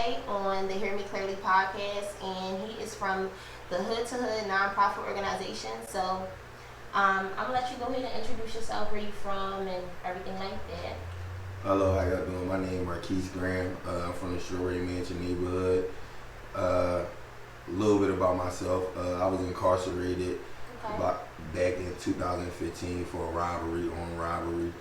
today on the Hear Me Clearly podcast, and he is from the Hood to Hood nonprofit organization. So I'm gonna let you go ahead and introduce yourself, where you from, and everything like that. Hello, how y'all doing? My name is Marcquis Graham. I'm from the Strawberry Mansion neighborhood. A little bit about myself. I was incarcerated back in 2015 for a robbery.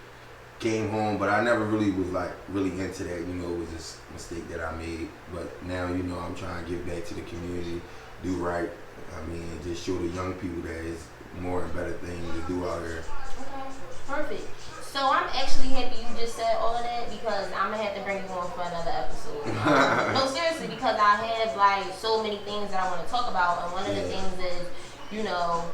Came home, but I never really was really into that. You know, it was just a mistake that I made. But now, you know, I'm trying to give back to the community, do right. I mean, just show the young people that it's more and better things to do out here. Okay, perfect. So I'm actually happy you just said all of that, because I'm gonna have to bring you on for another episode. No, seriously, because I have so many things that I want to talk about, and one of the things is, you know,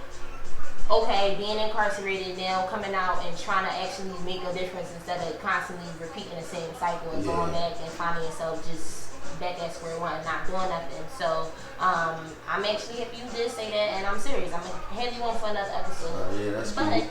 okay, being incarcerated, now coming out and trying to actually make a difference instead of constantly repeating the same cycle and going back and finding yourself just back at square one, not doing nothing. So I'm actually happy you did say that, and I'm serious. I'm gonna have you on for another episode. That's but cool.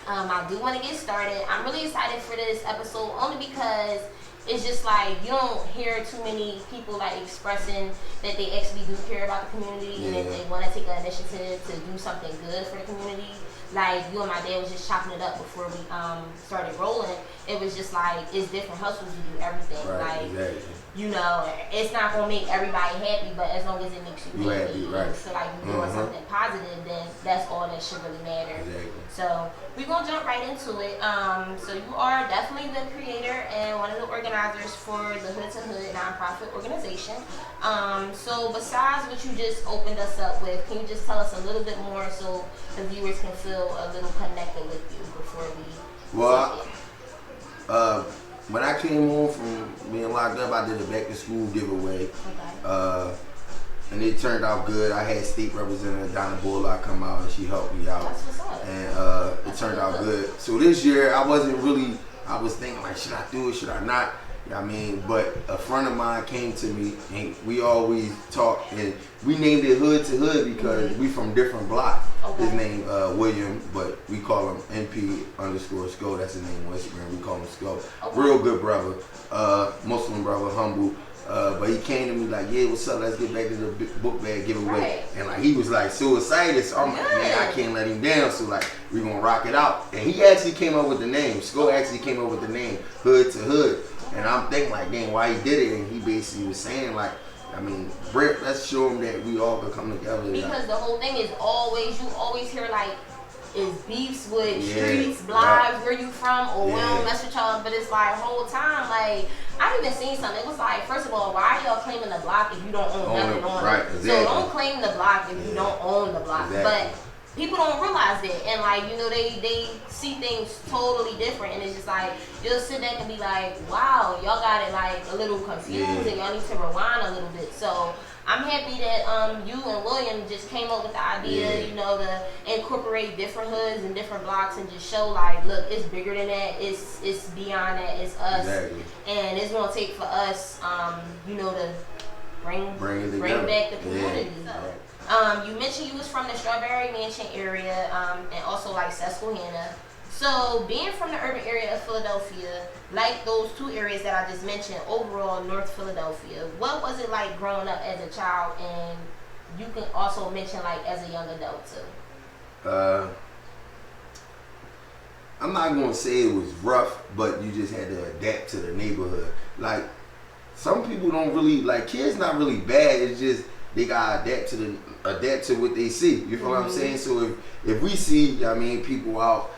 I do want to get started. I'm really excited for this episode, only because it's just you don't hear too many people expressing that they actually do care about the community and that they want to take an initiative to do something good for the community. Like you and my dad was just chopping it up before we started rolling. It was just it's different hustles to do everything. Exactly. You know, it's not gonna make everybody happy, but as long as it makes you happy, right. You feel like you're doing something positive, then that's all that should really matter. Exactly. So we're gonna jump right into it. So you are definitely the creator and one of the organizers for the Hood to Hood nonprofit organization. So besides what you just opened us up with, can you just tell us a little bit more so the viewers can feel a little connected with you before we? Well, when I came home from being locked up, I did a back to school giveaway. Okay. And it turned out good. I had State Representative Donna Bullock come out and she helped me out. That's what's up. And it turned out good. So this year I was thinking should I do it, should I not? I mean, but a friend of mine came to me and we always talk, and we named it Hood to Hood because we from different blocks. Okay. His name William, but we call him NP_Sco. That's his name on Instagram. We call him Sco. Okay. Real good brother, Muslim brother, humble. But he came to me yeah, what's up? Let's get back to the book bag giveaway. Right. And he was so excited. So I'm man, I can't let him down. So we gonna rock it out. And he actually came up with the name. Sco actually came up with the name Hood to Hood. And I'm thinking dang, why he did it? And he basically was saying Brett, let's show him that we all can come together. Because the whole thing is you always hear is beefs with streets, blogs, where you from, or we don't mess with y'all. But it's whole time I even seen something. It was first of all, why are y'all claiming the block if you don't own nothing on it? Right, exactly. So don't claim the block if you don't own the block. Exactly. But people don't realize that, and they see things totally different, and it's just you'll sit there and be wow, y'all got it a little confused, and y'all need to rewind a little bit. So I'm happy that you and William just came up with the idea, to incorporate different hoods and different blocks and just show look, it's bigger than that, it's beyond that, it's us, exactly. And it's gonna take for us, to bring back the community. You mentioned you was from the Strawberry Mansion area, and also Susquehanna. So being from the urban area of Philadelphia, those two areas that I just mentioned, overall North Philadelphia, what was it like growing up as a child? And you can also mention as a young adult too. I'm not gonna say it was rough, but you just had to adapt to the neighborhood. Some people don't really kids not really bad, it's just they gotta adapt to what they see. You feel what I'm saying? So if we see, people out,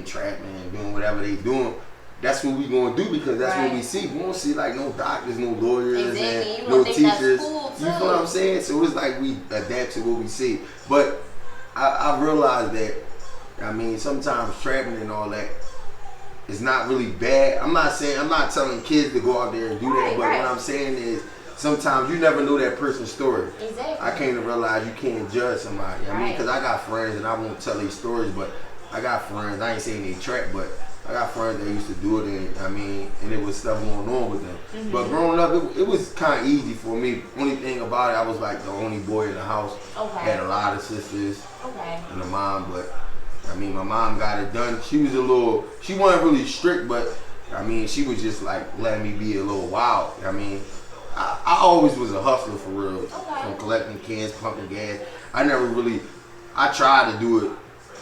trapping and doing whatever they doing, that's what we gonna do, because that's what we see. We don't see no doctors, no lawyers, and no teachers. Cool, you feel what I'm saying? So it's we adapt to what we see. But I realized that sometimes trapping and all that is not really bad. I'm not telling kids to go out there and do that, but what I'm saying is sometimes you never know that person's story. Exactly. I came to realize you can't judge somebody. Because I got friends, and I won't tell these stories, but I got friends, I ain't saying they trap, but I got friends that used to do it, and it was stuff going on with them. Mm-hmm. But growing up, it was kind of easy for me. Only thing about it, I was the only boy in the house. Okay. Had a lot of sisters. Okay. And a mom, but my mom got it done. She wasn't really strict, but she was just letting me be a little wild. I I always was a hustler for real. From collecting cans, pumping gas. I tried to do it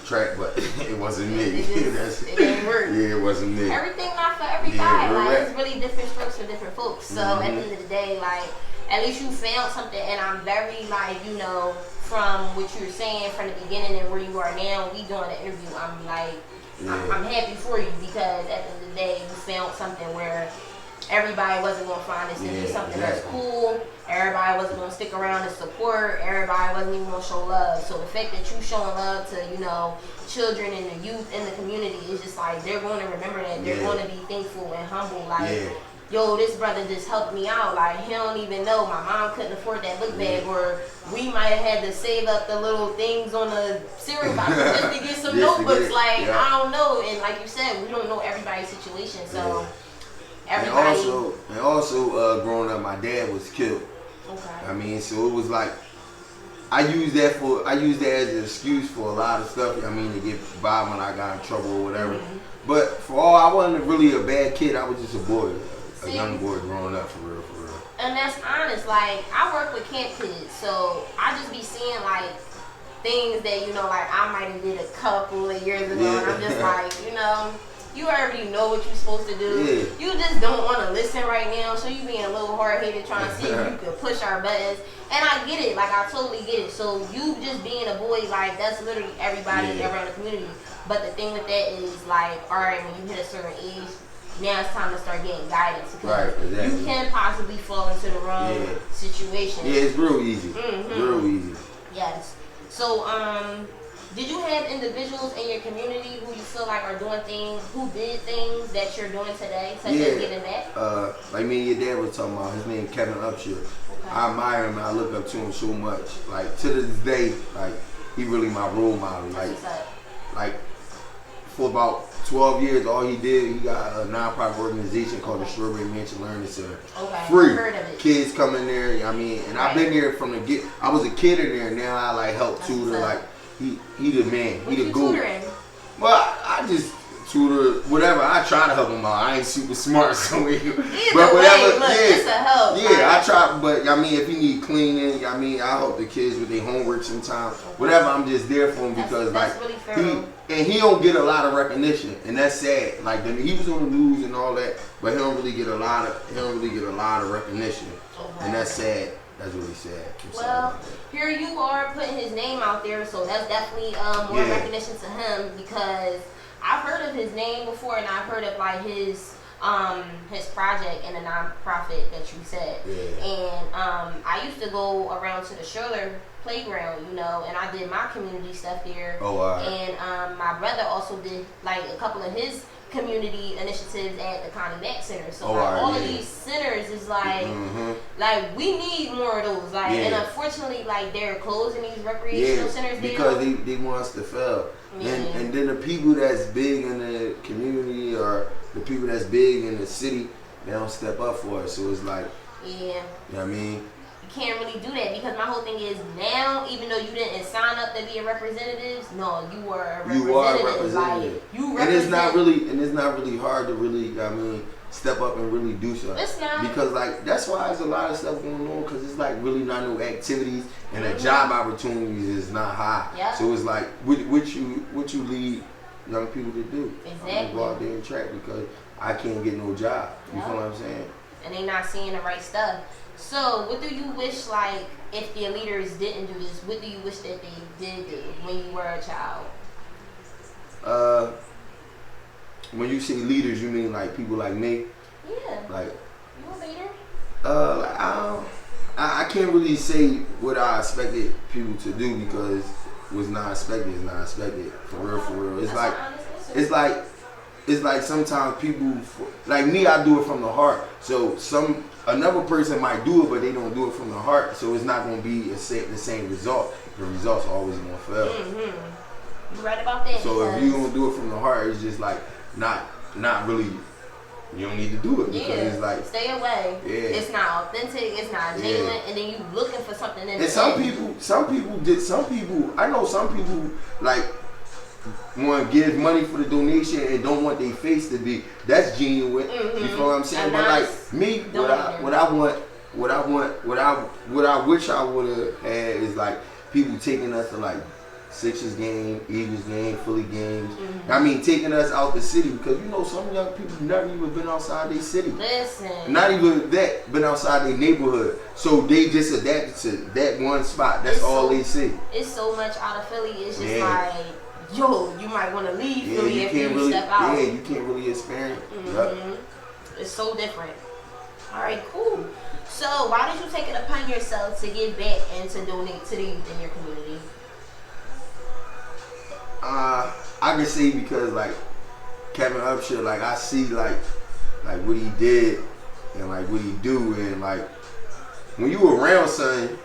track, but it wasn't me. It didn't work. Yeah, it wasn't me. Everything not for everybody. Like, it's really different strokes for different folks. So at the end of the day, like, at least you found something, and I'm very, like, you know, from what you were saying from the beginning and where you are now, we doing the interview, I'm like, I'm happy for you, because at the end of the day, you found something where everybody wasn't going to find this to be something that's cool. Everybody wasn't going to stick around and support. Everybody wasn't even going to show love. So the fact that you showing love to, you know, children and the youth in the community is just like, they're going to remember that. They're going to be thankful and humble. Like, yo, this brother just helped me out. Like, he don't even know. My mom couldn't afford that book bag, or we might have had to save up the little things on the cereal box just to get some notebooks. I don't know. And like you said, we don't know everybody's situation. So everybody. And also, growing up, my dad was killed. Okay. I mean, so it was like, I used that as an excuse for a lot of stuff. I mean, to get by when I got in trouble or whatever. But for all, I wasn't really a bad kid. I was just a boy. A young boy growing up, for real. And that's honest. Like, I work with camp kids, so I just be seeing, like, things that, you know, like, I might have did a couple of years ago, and I'm just like, you know, you already know what you're supposed to do. You just don't want to listen right now, so you being a little hard-headed trying to see if you can push our buttons. And I get it. Like, I totally get it. So you just being a boy, like, that's literally everybody around the community. But the thing with that is, like, all right, when you hit a certain age, now it's time to start getting guidance, because you can possibly fall into the wrong situation. Yeah, it's real easy. Real easy. Yes. So, did you have individuals in your community who you feel like are doing things, who did things that you're doing today, such as giving back? Like me and your dad was talking about, his name Kevin Upshur. Okay. I admire him and I look up to him so much. Like, to this day, like, he really my role model. Like for about 12 years, all he did, he got a non-profit organization called the Strawberry Mansion Learning Center. Okay. Free. Heard of it. Kids come in there, I mean, and I've been there from the get. I was a kid in there, now I like help tutor. Like, he the man. He the guru. Well, I just tutor, whatever. I try to help him out. I ain't super smart, so but whatever. It's a help. Yeah, I try, but I mean, if you need cleaning, I mean, I help the kids with their homework sometimes. Whatever, I'm just there for him, because that's really fair. he don't get a lot of recognition, and that's sad. Like, he was on the news and all that, but he don't really get a lot of recognition, and that's sad. That's really sad. Well, here you are putting his name out there, so that's definitely more recognition to him, because I've heard of his name before, and I've heard of, like, his project and the nonprofit that you said. And I used to go around to the Schroeder playground, you know, and I did my community stuff there. And my brother also did, like, a couple of his community initiatives at the Connie Mack Center. So all of these centers is like, like, we need more of those. Like, and unfortunately, like, they're closing these recreational centers because they want us to fail. And then the people that's big in the community, or the people that's big in the city, they don't step up for us. So it's like, you know what I mean? You can't really do that, because my whole thing is, now, even though you didn't sign up to be a representative, no, you were a representative. You are a representative. Like, you represent. And it's not really hard to really, I mean, step up and really do something. It's not. Because, like, that's why there's a lot of stuff going on, because it's like really not no activities, and the job opportunities is not high. So it's like, what you lead young people to do? Exactly. I'm gonna go out there and track, because I can't get no job. You feel what I'm saying? And they not seeing the right stuff. So, what do you wish, like, if the leaders didn't do this, what do you wish that they did do when you were a child? When you say leaders, you mean like people like me? Yeah. Like, you a leader? I can't really say what I expected people to do, because what's not expected is not expected. For real. It's like sometimes people, like me, I do it from the heart. So another person might do it, but they don't do it from the heart. So it's not going to be the same result. The results are always going to fail. You're right about that. So if you don't do it from the heart, it's just like not really. You don't need to do it, because it's like, stay away. It's not authentic. It's not genuine, and then you looking for something in. And some people. I know some people like want to give money for the donation and don't want their face to be. That's genuine. You feel what I'm saying? But like me, what I want what I wish I would have had is like people taking us to like Sixers game, Eagles game, Philly games. Mm-hmm. I mean, taking us out the city because you know some young people never even been outside their city. Listen, not even that, been outside their neighborhood. So they just adapted to that one spot. That's all they see. It's so much out of Philly. It's just like, yo, you might want to leave Philly if you really, step out. Yeah, you can't really experience. Mm-hmm. Yep. It's so different. All right, cool. So why did you take it upon yourself to give back and to donate to the youth in your community? I can say because like Kevin Upshur, like I see like what he did and like what he do, and like when you around something,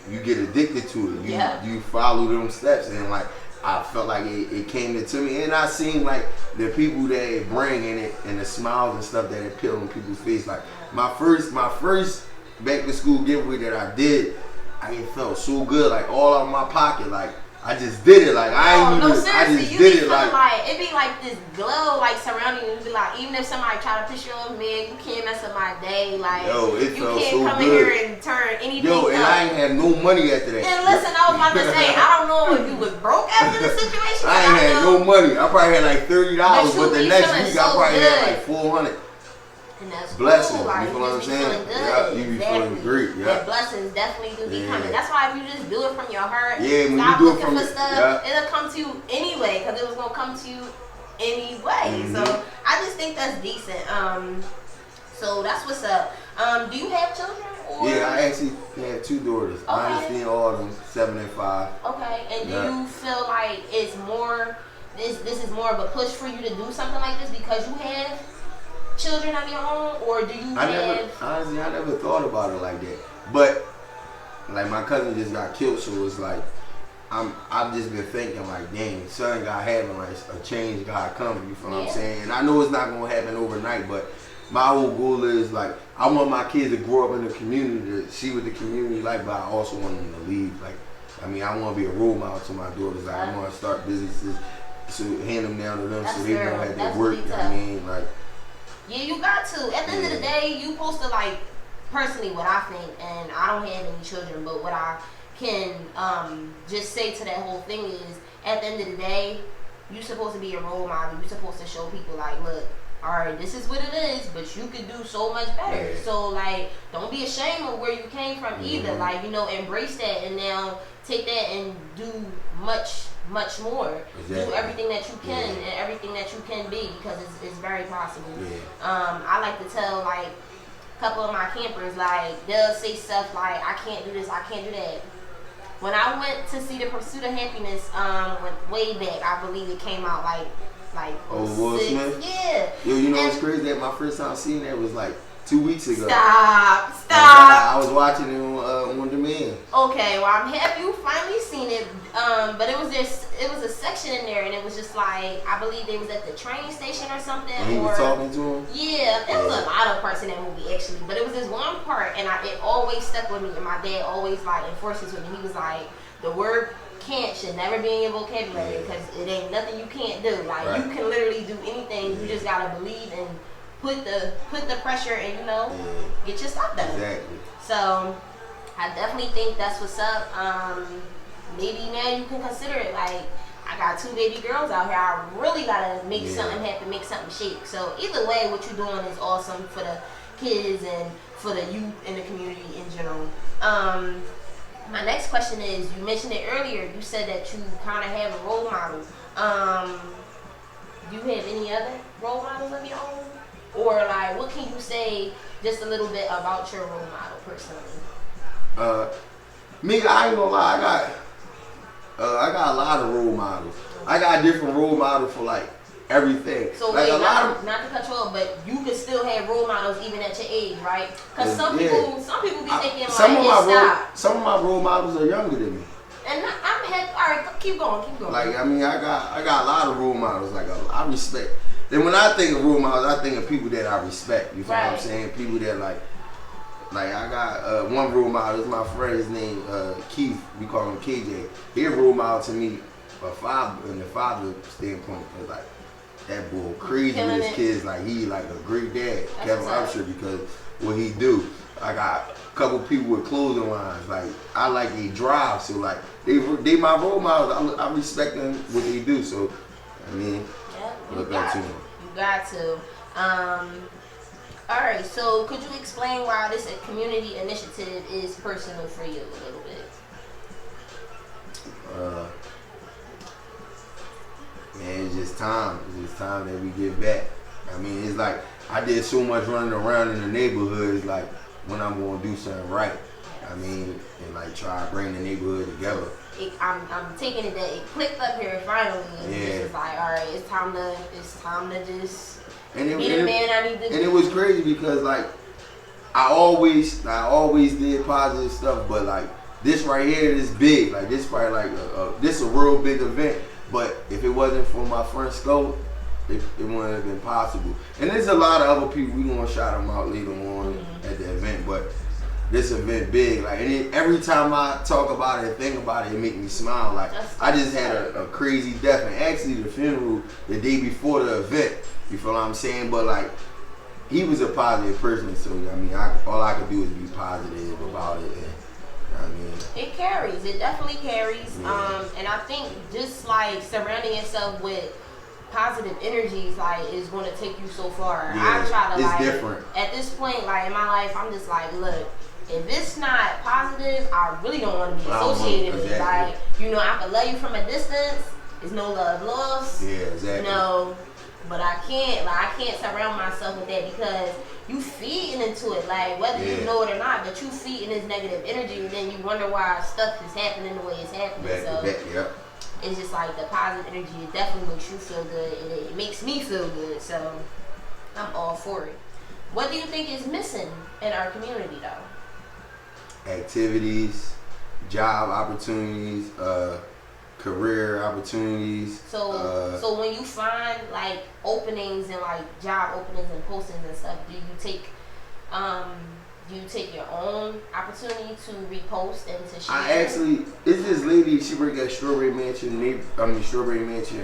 you get addicted to it. You follow them steps, and like I felt like it came into me, and I seen like the people that it bring in it and the smiles and stuff that it put on people's face. Like my first back to school giveaway that I did, it felt so good, like all out of my pocket, like I just did it, like I just did it, like it be like this glow like surrounding you. Be like, even if somebody try to push you off, man, you can't mess up my day. Like it you felt can't so come good. in here and turn anything up. And I ain't had no money after that. And listen, I was about to say, I don't know if you was broke after the situation. I ain't had no money. I probably had like $30, but the next week I probably had like $400. And that's blessing, cool. Like, you feel what I'm saying? Yeah, you be feeling great. Yeah. That blessings definitely do be coming. That's why if you just do it from your heart, when stop you do looking it from for stuff, it'll come to you anyway, because it was gonna come to you anyway. So I just think that's decent. So that's what's up. Do you have children? Or? Yeah, I actually have 2 daughters. Okay. I understand all of them, 7 and 5. Okay, and do you feel like it's more? This is more of a push for you to do something like this because you have children of your own, or do you honestly, I never thought about it like that. But like my cousin just got killed, so it's like I've just been thinking like, dang, son got having like a change got coming. You feel what I'm saying? And I know it's not gonna happen overnight, but my whole goal is like I want my kids to grow up in the community, to see what the community like, but I also want them to leave. Like, I mean, I want to be a role model to my daughters. Like, I want to start businesses, so hand them down to them, so they don't have to work. You know what I mean, like. Yeah, you got to. At the end of the day, you supposed to, like, personally what I think, and I don't have any children, but what I can just say to that whole thing is, at the end of the day, you supposed to be a role model. You supposed to show people, like, look, all right, this is what it is, but you could do so much better. So, like, don't be ashamed of where you came from either. Like, you know, embrace that and now take that and do much more. Do everything that you can and everything that you can be, because it's very possible. I like to tell, like, a couple of my campers, like, they'll say stuff like, I can't do this, I can't do that. When I went to see The Pursuit of Happiness, way back, I believe it came out like Will Smith? Yeah. Yo, you know what's crazy? That my first time seeing that was like 2 weeks ago. Stop. I was watching it on demand. Okay, well, I'm happy you finally seen it. But it was a section in there, and it was just like, I believe they was at the train station or something. And he was talking to him? Yeah, there was a lot of parts in that movie actually, but it was this one part, and it always stuck with me, and my dad always like enforced it with me. He was like, the word can't should never be in your vocabulary, because it ain't nothing you can't do. Like, you can literally do anything. You just gotta believe and put the pressure and, you know, get your stuff done. Exactly. So I definitely think that's what's up. Maybe now you can consider it. Like, I got 2 baby girls out here. I really gotta make something happen, make something shake. So either way, what you're doing is awesome for the kids and for the youth in the community in general. My next question is, you mentioned it earlier, you said that you kind of have a role model. Do you have any other role models of your own? Or, like, what can you say just a little bit about your role model personally? Me, I ain't gonna lie, I got a lot of role models. I got different role models for, like, everything. So like wait, not to cut you off, but you can still have role models even at your age, right? Because some people be thinking some like, some of my role models are younger than me. And I'm happy. All right, keep going. Like, I mean, I got a lot of role models. Like, I respect. Then when I think of role models, I think of people that I respect. You feel what I'm saying? People that like I got one role model. Is my friend. His name Keith. We call him KJ. He a role model to me, in the father standpoint. Cause like, that boy crazy with his kids. Like, he like a great dad. Kevin Upshur, because what he do. I got couple people with clothing lines. Like I like they drive, so like they my role models. I respect them what they do. So I mean, look up to them. You got to. All right. So could you explain why this community initiative is personal for you a little bit? Man, it's just time. It's just time that we give back. I mean, it's like I did so much running around in the neighborhood. It's like when I'm gonna do something right. I mean, and like try to bring the neighborhood together. I'm taking it that it clicked up here finally. And it's just like, all right, it's time to just be the man I need to be. And it was crazy because like I always did positive stuff, but like this right here is big. Like this probably like this a real big event. But if it wasn't for my friend Scope, it wouldn't have been possible. And there's a lot of other people, we gonna shout them out later on at the event, but this event big, like, and every time I talk about it and think about it, it make me smile. Like, I just had a crazy death, and actually the funeral the day before the event, you feel what I'm saying? But like, he was a positive person, so I mean, all I could do is be positive about it. And, I mean, it carries. It definitely carries. Yeah. And I think just like surrounding yourself with positive energies, like, is going to take you so far. Yeah, I try to it's like different. At this point, like in my life, I'm just like, look, if it's not positive, I really don't want to be associated with it. Like, you know, I can love you from a distance. There's no love lost. Yeah, exactly. You know, but I can't surround myself with that because you feeding into it, like whether you know it or not, but you feeding this negative energy, and then you wonder why stuff is happening the way it's happening. It's just like the positive energy. It definitely makes you feel good, and it makes me feel good. So I'm all for it. What do you think is missing in our community, though? Activities, job opportunities, career opportunities. So when you find like openings and like job openings and postings and stuff, do you take your own opportunity to repost and to share? It's this lady, she worked at Strawberry Mansion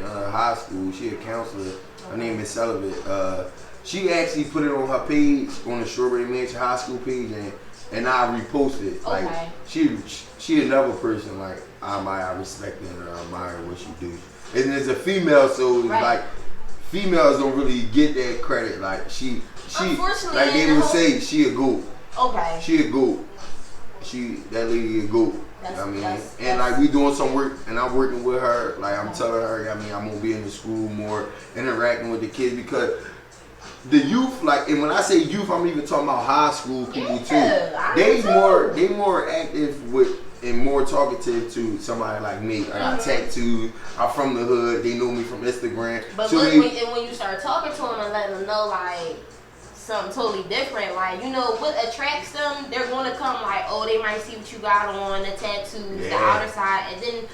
High School. She a counselor. Her name is Sullivan. She actually put it on her page, on the Strawberry Mansion High School page, and I reposted. Okay. Like she another person like I respect and admire what she do. And it's a female, so it's like females don't really get that credit. Like she like they would say, she a goat. Okay. She a goat. That lady a goat. I mean, and like we doing some work, and I'm working with her. Like I'm telling her, I mean, I'm gonna be in the school more, interacting with the kids because the youth, like, and when I say youth, I'm even talking about high school people too. They more active with and more talkative to somebody like me. I got tattoos. I'm from the hood. They know me from Instagram. But so look, when you start talking to them and letting them know like something totally different, like, you know what attracts them, they're going to come like, oh, they might see what you got on, the tattoos, the outer side, and then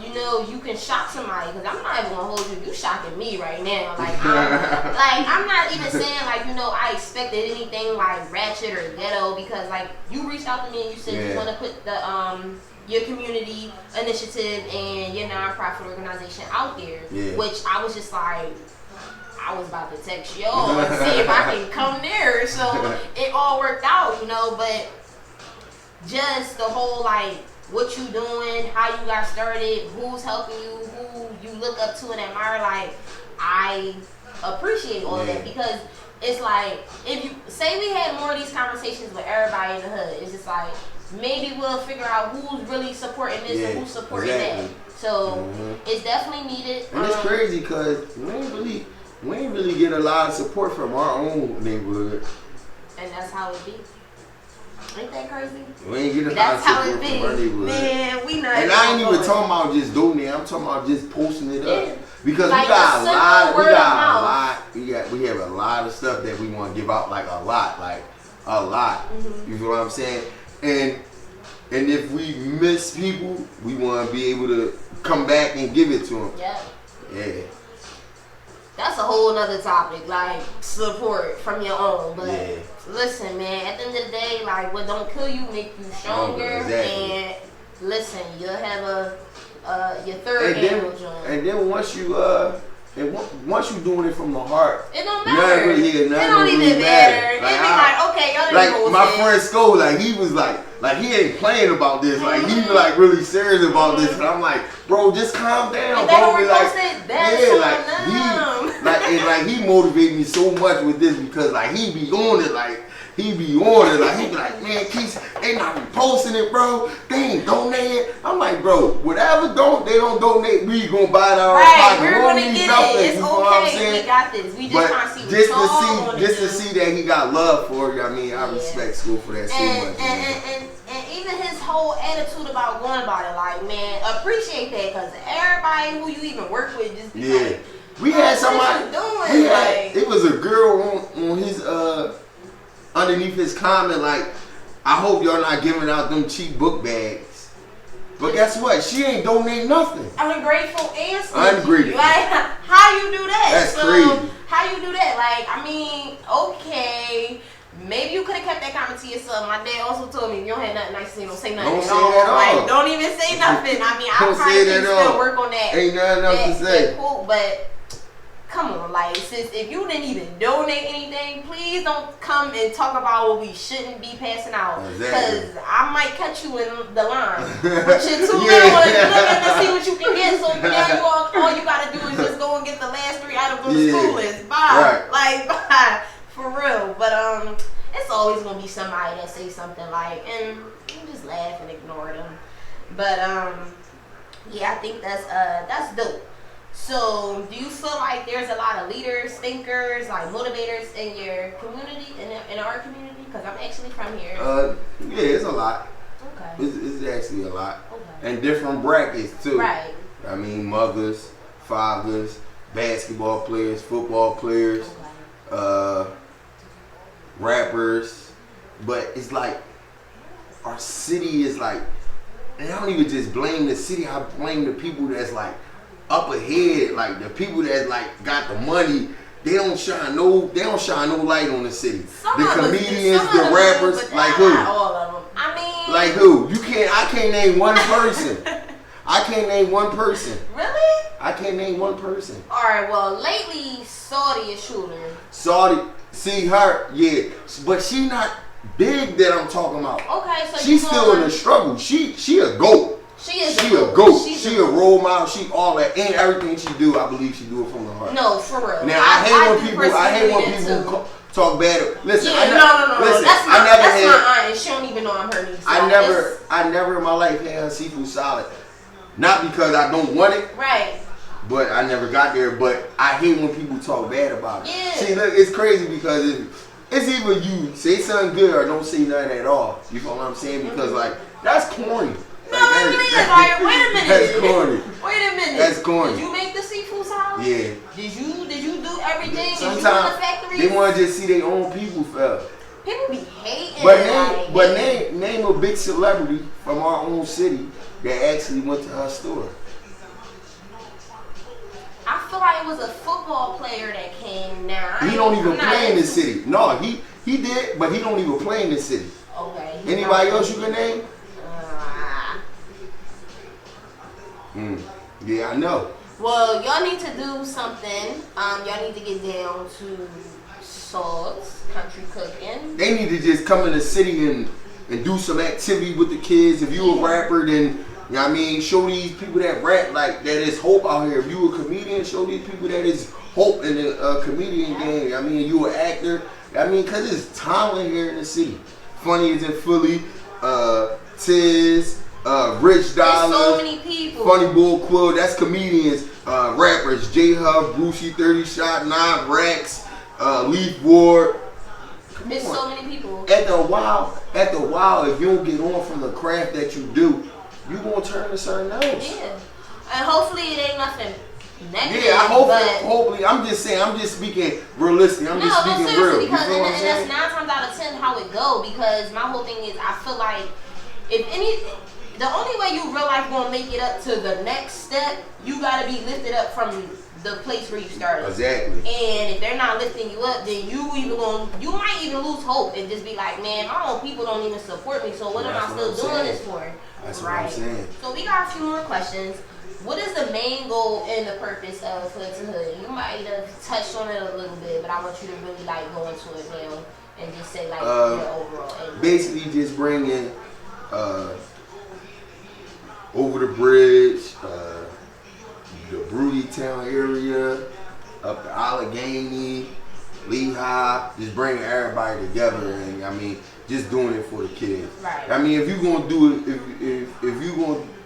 you know, you can shock somebody, because I'm not even gonna hold you. You shocking me right now. Like, I'm not even saying like, you know, I expected anything like ratchet or ghetto, because like you reached out to me and you said you want to put the your community initiative and your nonprofit organization out there, which I was just like, I was about to text y'all and see if I can come there. So it all worked out, you know. But just the whole like, what you doing, how you got started, who's helping you, who you look up to and admire, like, I appreciate all of that, because it's like, if you say we had more of these conversations with everybody in the hood, it's just like, maybe we'll figure out who's really supporting this and who's supporting that. So it's definitely needed. And it's crazy because we ain't really get a lot of support from our own neighborhood. And that's how it be. Ain't that crazy? We ain't getting a lot of support from our neighborhood. Man, we not. And I ain't even talking about just donating. I'm talking about just posting it up. Because like we got a lot. We have a lot of stuff that we want to give out. Like a lot. You feel what I'm saying? And if we miss people, we want to be able to come back and give it to them. Yeah. That's a whole nother topic, like support from your own. But listen, man, at the end of the day, like, what don't kill you make you stronger. And listen, you'll have your third annual joint. And then once you And once you're doing it from the heart, it don't matter. It don't even matter. Like, it be like, okay, y'all like my friend Sko, like he was like he ain't playing about this. Like he be like really serious about this. And I'm like, bro, just calm down, bro. Like he motivated me so much with this because like he be on it, like. He be like, man, Keith, they not reposting it, bro. They ain't donating. I'm like, bro, whatever they don't donate, we gonna buy it out of our pocket. We're gonna get it. It's okay. We got this. We just trying to see just to see that he got love for it. I mean, I respect School for that so much. And even his whole attitude about going about it, like, man, appreciate that because everybody who you even work with just be like, we had somebody. It was a girl on his underneath his comment, like, I hope y'all not giving out them cheap book bags. But guess what? She ain't donate nothing. Ungrateful and sneaky. Ungrateful. Like, how you do that? That's crazy. How you do that? Like, I mean, okay, maybe you could have kept that comment to yourself. My dad also told me, if you don't have nothing nice to say, don't say nothing at all. Like, don't even say nothing. I mean, I probably can still work on that. Ain't nothing else to say. Cool, but come on, like, sis, if you didn't even donate anything, please don't come and talk about what we shouldn't be passing out. Because I might catch you in the line. But you're too little looking to see what you can get. So now all you got to do is just go and get the last 3 items on the school list. Bye. Right. Like, bye. For real. But it's always going to be somebody that say something like, and you just laugh and ignore them. But, yeah, I think that's dope. So, do you feel like there's a lot of leaders, thinkers, like motivators in your community, in our community? Because I'm actually from here. Yeah, it's a lot. Okay. It's actually a lot. Okay. And different brackets, too. Right. I mean, mothers, fathers, basketball players, football players, rappers. But it's like, our city is like, and I don't even just blame the city, I blame the people that's like, up ahead, like the people that like got the money, they don't shine no light on the city. The comedians, the rappers, like who? All of them. I mean, like who? I can't name one person. I can't name one person. Really? I can't name one person. All right. Well, lately Saudi is shooting. Saudi, see her, yeah, but she not big that I'm talking about. Okay, so she's still in the struggle. She a goat. She is a goat. She a role model. She all that, and everything she do, I believe she do it from the heart. No, for real. Now I hate when people talk bad. Listen, no. Listen, that's my aunt. She don't even know I'm her niece. I never in my life had a seafood salad. Not because I don't want it. Right. But I never got there. But I hate when people talk bad about it. Yeah. See, look, it's crazy because it's either you say something good or don't say nothing at all. You know what I'm saying? Because like that's corny. No, it is. Like, wait a minute. That's corny. Wait a minute. That's corny. Did you make the seafood salad? Yeah. Did you do everything? Sometimes did you they want to just see their own people fail. People be hating. But name a big celebrity from our own city that actually went to her store. I feel like it was a football player that came now. He don't even play in the city. No, he did, but he don't even play in the city. Okay. Anybody else you can name? Yeah, I know. Well, y'all need to do something. Y'all need to get down to Salt's Country Cooking. They need to just come in the city and do some activity with the kids. If you a rapper, then you know what I mean, show these people that rap like that is hope out here. If you a comedian, show these people that is hope in the comedian game. I mean, you an actor. I mean, cause there's talent here in the city. Funny is in Philly. Tiz. Rich Dollar, so many people. Funny Bull Quill, that's comedians, rappers, J Hub, Brucey, 30 Shot, 9 Racks, Leaf Ward. There's so many people. At the while, if you don't get on from the craft that you do, you gonna turn to something else. Yeah, and hopefully it ain't nothing negative. Yeah, hopefully. I'm just saying. I'm just speaking realistic. I'm just speaking real. Because that's 9 times out of 10 how it go. Because my whole thing is, I feel like the only way you real life gonna make it up to the next step, you gotta be lifted up from the place where you started. Exactly. And if they're not lifting you up, then you might even lose hope and just be like, man, my own people don't even support me. So what am I still doing this for? That's right. What I'm saying. So we got a few more questions. what is the main goal and the purpose of Hood to Hood? You might have touched on it a little bit, but I want you to really like go into it now and just say like your overall aim. Basically, just bringing over the bridge, the Brody Town area, up to Allegheny, Lehigh, just bringing everybody together, and I mean, just doing it for the kids. Right. I mean, if you're gonna do it,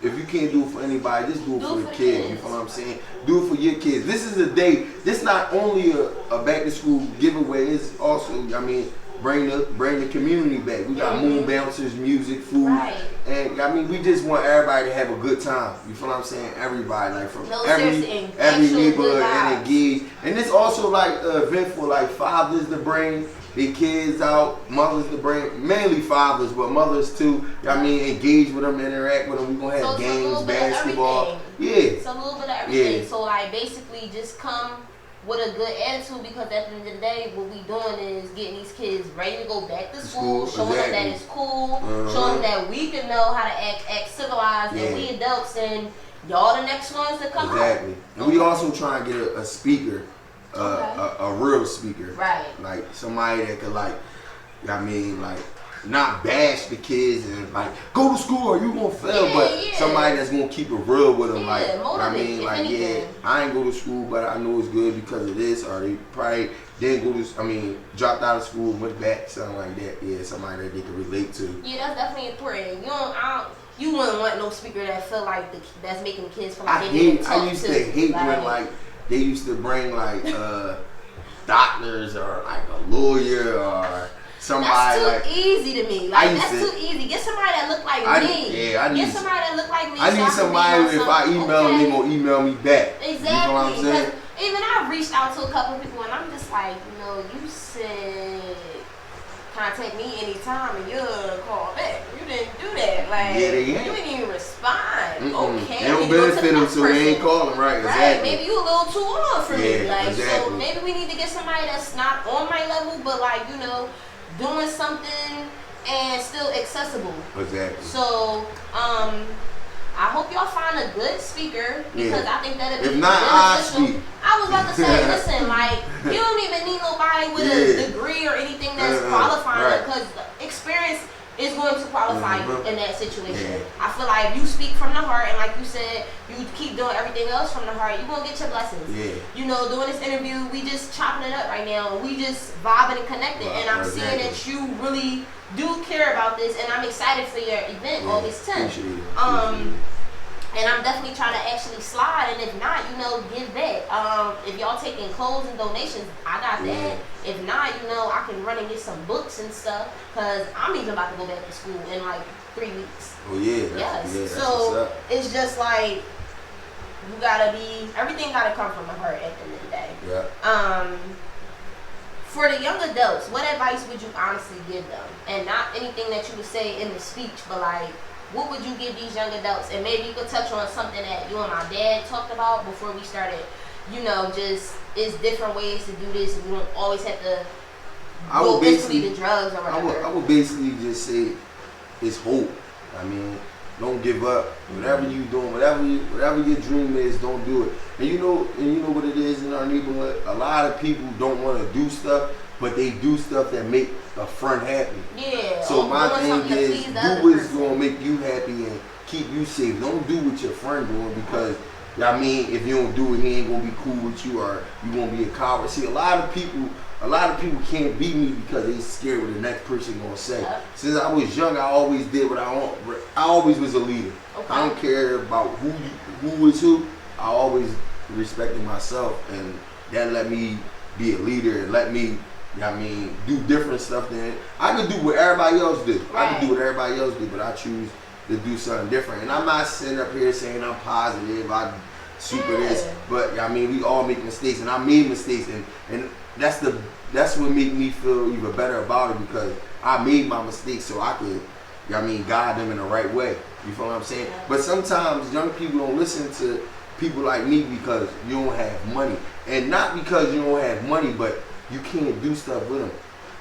if you can't do it for anybody, just do it for the kids. You know what I'm saying? Do it for your kids. This is a day. This not only a back to school giveaway. It's also, I mean, bring the community back. We got moon bouncers, music, food, and I mean, we just want everybody to have a good time. You feel what I'm saying? Everybody, like from every neighborhood and engaged. And it's also like an event for like fathers to bring their kids out, mothers to bring, mainly fathers, but mothers too. I mean, engage with them, interact with them. We gonna have games, basketball. Yeah. It's a little bit of everything. Yeah. So like basically just come with a good attitude, because at the end of the day, what we doing is getting these kids ready to go back to school, showing them that it's cool, showing them that we can know how to act civilized, and we adults, and y'all the next ones to come out. And we also try and get a speaker, a real speaker, like somebody that could like, I mean, like not bash the kids and like go to school or you gonna fail, but somebody that's gonna keep it real with them, like I mean, like anything. I ain't go to school, but I know it's good because of this, or they probably didn't go to, I mean, dropped out of school, went back, something like that. Yeah, somebody that they can relate to. Yeah, that's definitely important. You wouldn't want no speaker that feel like that's making kids feel like I used to hate when like they used to bring like doctors or like a lawyer or somebody. That's too easy to me. Like that's too easy. Get somebody that look like me. Get somebody that look like me. I need somebody, if I email them, they gonna email me back. Exactly. You know what I'm saying? Even I've reached out to a couple of people and I'm just like, you said contact me anytime and you'll call back. You didn't do that. Like you didn't even respond. Okay. They don't benefit them, so they ain't calling, right? Exactly. Maybe you a little too on for me. Like so maybe we need to get somebody that's not on my level, but like, doing something and still accessible. Exactly. So, I hope y'all find a good speaker, because I think that'd be beneficial. I was about to say, listen, like you don't even need nobody with a degree or anything that's qualifying, because experience is going to qualify you in that situation. I feel like if you speak from the heart, and like you said, you keep doing everything else from the heart, you're gonna get your blessings. Doing this interview, we just chopping it up right now, and we just vibing and connecting, and I'm seeing that you really do care about this, and I'm excited for your event August 10th. And I'm definitely trying to actually slide, and if not, give back. If y'all taking clothes and donations, I got that. If not, I can run and get some books and stuff, because I'm even about to go back to school in like 3 weeks. Oh yeah. Yes. So it's just like everything gotta come from the heart at the end of the day. Yeah. For the young adults, what advice would you honestly give them? And not anything that you would say in the speech, but like, what would you give these young adults? And maybe you could touch on something that you and my dad talked about before we started. Just it's different ways to do this, and you don't always have to go instantly to drugs or whatever. I would basically just say it's hope. I mean, don't give up. Whatever you doing, whatever your dream is, don't do it. And you know what it is in our neighborhood. A lot of people don't want to do stuff, but they do stuff that make a friend happy. Yeah. So my thing is, do what's gonna make you happy and keep you safe. Don't do what your friend doing, because if you don't do it, he ain't gonna be cool with you, or you gonna be a coward. See, a lot of people can't beat me because they scared what the next person gonna say. Since I was young, I always did what I want. I always was a leader. I don't care about who was who. I always respected myself, and that let me be a leader and let me, do different stuff than I could do what everybody else do. I could do what everybody else do, but I choose to do something different. And I'm not sitting up here saying I'm positive, I super this, but we all make mistakes, and I made mistakes, and that's what made me feel even better about it, because I made my mistakes so I could, guide them in the right way. You feel what I'm saying? But sometimes young people don't listen to people like me because you don't have money, and not because you don't have money, but you can't do stuff with them.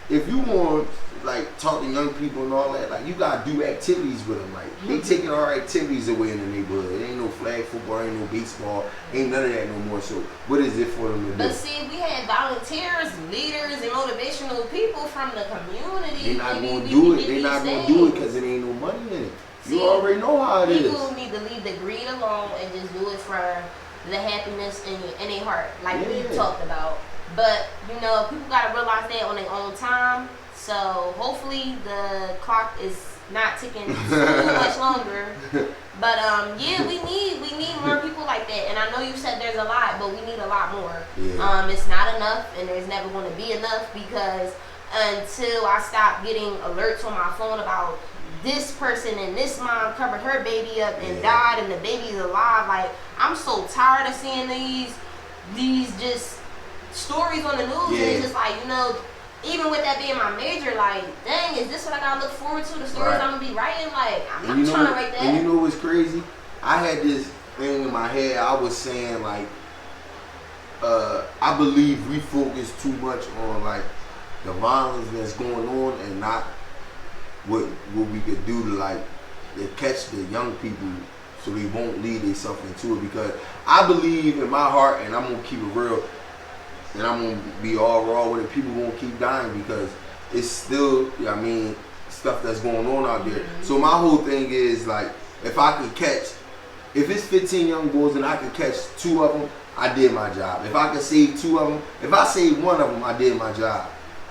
If you want like talk to young people and all that, like you gotta do activities with them. Like they taking our activities away in the neighborhood. It ain't no flag football, ain't no baseball, ain't none of that no more. So what is it for them to do? But see, we had volunteers, leaders, and motivational people from the community. They're not gonna do it. They're not gonna do it because it ain't no money in it. You already know how it is. People need to leave the greed alone and just do it for the happiness in their heart, like we talked about. But you know, people gotta realize that on their own time. So hopefully the clock is not ticking too much longer. But yeah, we need more people like that. And I know you said there's a lot, but we need a lot more. Yeah. It's not enough, and there's never going to be enough, because until I stop getting alerts on my phone about this person and this mom covered her baby up and died and the baby's alive, like I'm so tired of seeing these just stories on the news. And it's just like, you know, even with that being my major, like, dang, is this what I gotta look forward to? The stories I'm gonna be writing? Like, I'm not trying to write that. And you know what's crazy? I had this thing in my head. I was saying, like, I believe we focus too much on, like, the violence that's going on and not what we could do to, like, to catch the young people so they won't lead themselves into it. Because I believe in my heart, and I'm gonna keep it real, and I'm gonna be all raw with it, people won't keep dying because it's still, I mean, stuff that's going on out there. So my whole thing is, like, if I could catch, if it's 15 young boys and I could catch 2 of them, I did my job. If I could save 2 of them, if I saved 1 of them, I did my job.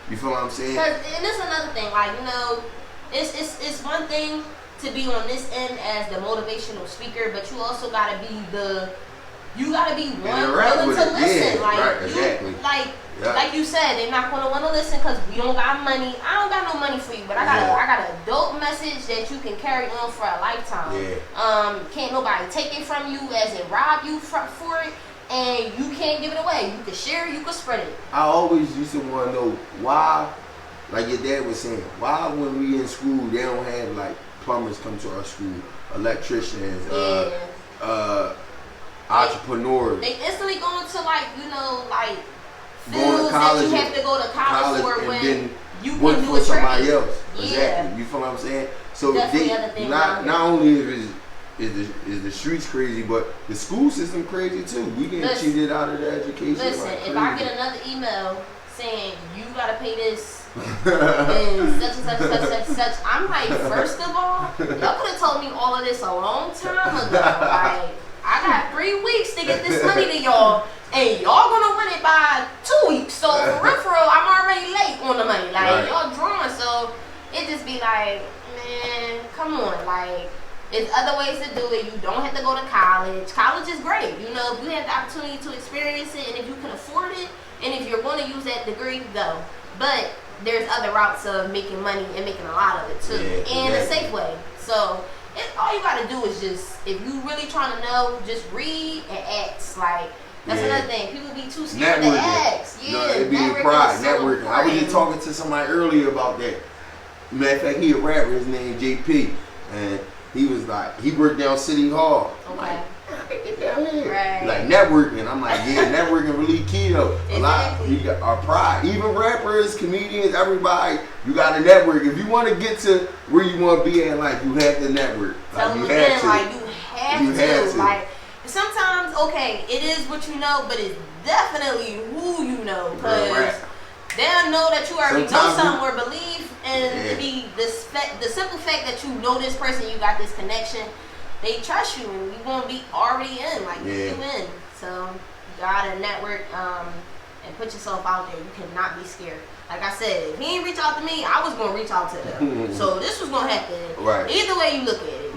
You feel what I'm saying? And that's another thing, like, you know, it's one thing to be on this end as the motivational speaker, but you also gotta be one willing to listen. Like you said, they're not gonna want to listen because we don't got money. I don't got no money for you, but I got a dope message that you can carry on for a lifetime. Can't nobody take it from you as it rob you for it, and you can't give it away. You can share it, you can spread it. I always used to want to know why, like your dad was saying, why when we in school they don't have like plumbers come to our school, electricians, entrepreneurs. They instantly go into, like, you know, like fields that you have to go to college for when you can do a somebody trade. else. Exactly. You feel what I'm saying? So they not only is the streets crazy, but the school system crazy too. We get cheated out of the education. Listen, like if I get another email saying you gotta pay this and such, I'm like, first of all, y'all could have told me all of this a long time ago. Like, I got 3 weeks to get this money to y'all, and y'all gonna win it by 2 weeks. So for real, I'm already late on the money. Like, y'all drawing, so it just be like, man, come on. Like, there's other ways to do it. You don't have to go to college. College is great. You know, if you have the opportunity to experience it, and if you can afford it, and if you're going to use that degree, go. But there's other routes of making money and making a lot of it too, and a safe way. So all you gotta do is just, if you really trying to know, just read and ask. Like, that's another thing. People be too scared to ask. It be pride. Networking. I was just talking to somebody earlier about that. Matter of fact, he a rapper. His name JP, and he was like, he worked down City Hall. Okay. Like, get down here. Right. Like networking. I'm like, networking really key though. A lot. You got our pride. Even rappers, comedians, everybody. You got to network. If you want to get to where you want to be in life, you have to network. Tell them again, like, you have to. Like, sometimes, okay, it is what you know, but it's definitely who you know, because they'll know that you already know something or believe, and it be the simple fact that you know this person, you got this connection. They trust you, and you gonna be already in, like, you in. So you gotta network and put yourself out there. You cannot be scared. Like I said, if he ain't reach out to me, I was gonna reach out to them. So this was gonna happen. Either way you look at it.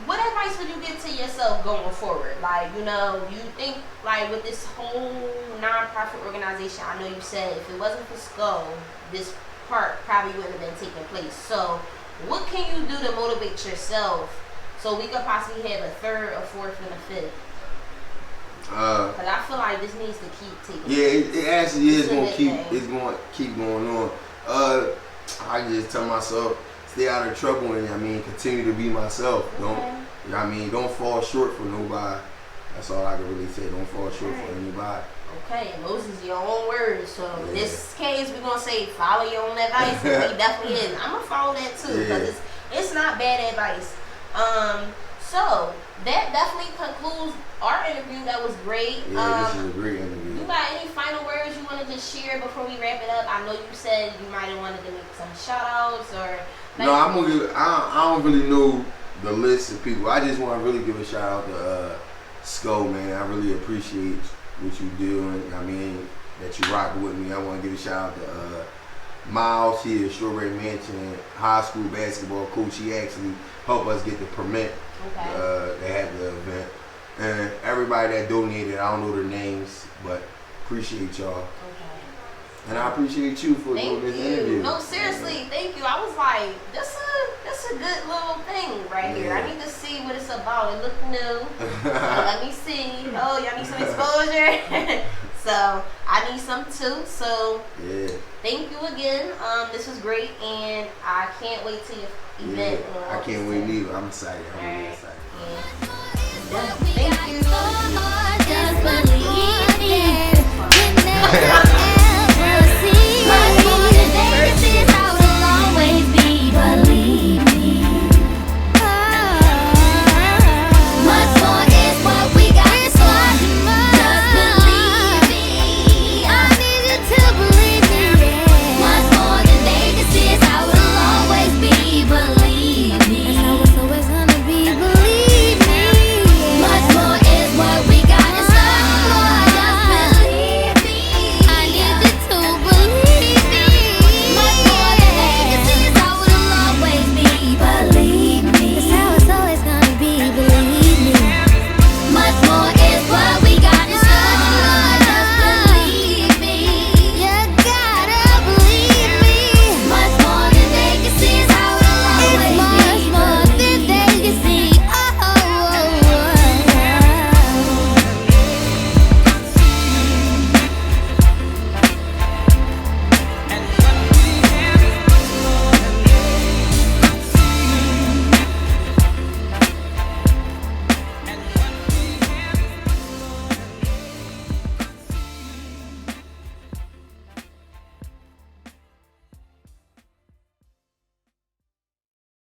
What advice would you give to yourself going forward? Like, you know, you think, like, with this whole non-profit organization, I know you said if it wasn't for SCO, this part probably wouldn't have been taking place. So what can you do to motivate yourself so we could possibly have a 3rd, a 4th, and a 5th? Because I feel like this needs to keep taking place. It actually is going to keep going on. I just tell myself, stay out of trouble, and continue to be myself. Don't fall short for nobody. That's all I can really say. Don't fall short for anybody. Okay, and those is your own words. So in this case, we're gonna say follow your own advice. And he definitely is. I'm gonna follow that too because it's not bad advice. So that definitely concludes our interview. That was great. Yeah, this is a great interview. You got any final words you want to just share before we wrap it up? I know you said you might have wanted to make some shout outs or. No, I'm gonna give. I don't really know the list of people. I just want to really give a shout out to Sko, man. I really appreciate what you doing. I mean, that you rock with me. I want to give a shout out to Miles here at Strawberry Mansion, high school basketball coach. He actually helped us get the permit to have the event. And everybody that donated, I don't know their names, but appreciate y'all. Okay. And I appreciate you for doing this interview. No, seriously, thank you. I was like, this a good little thing right here. I need to see what it's about. It looked new. Let me see. Oh, y'all need some exposure. So I need some too. So thank you again. This was great, and I can't wait to your event. I can't wait either. I'm excited. I'm really excited. Thank you.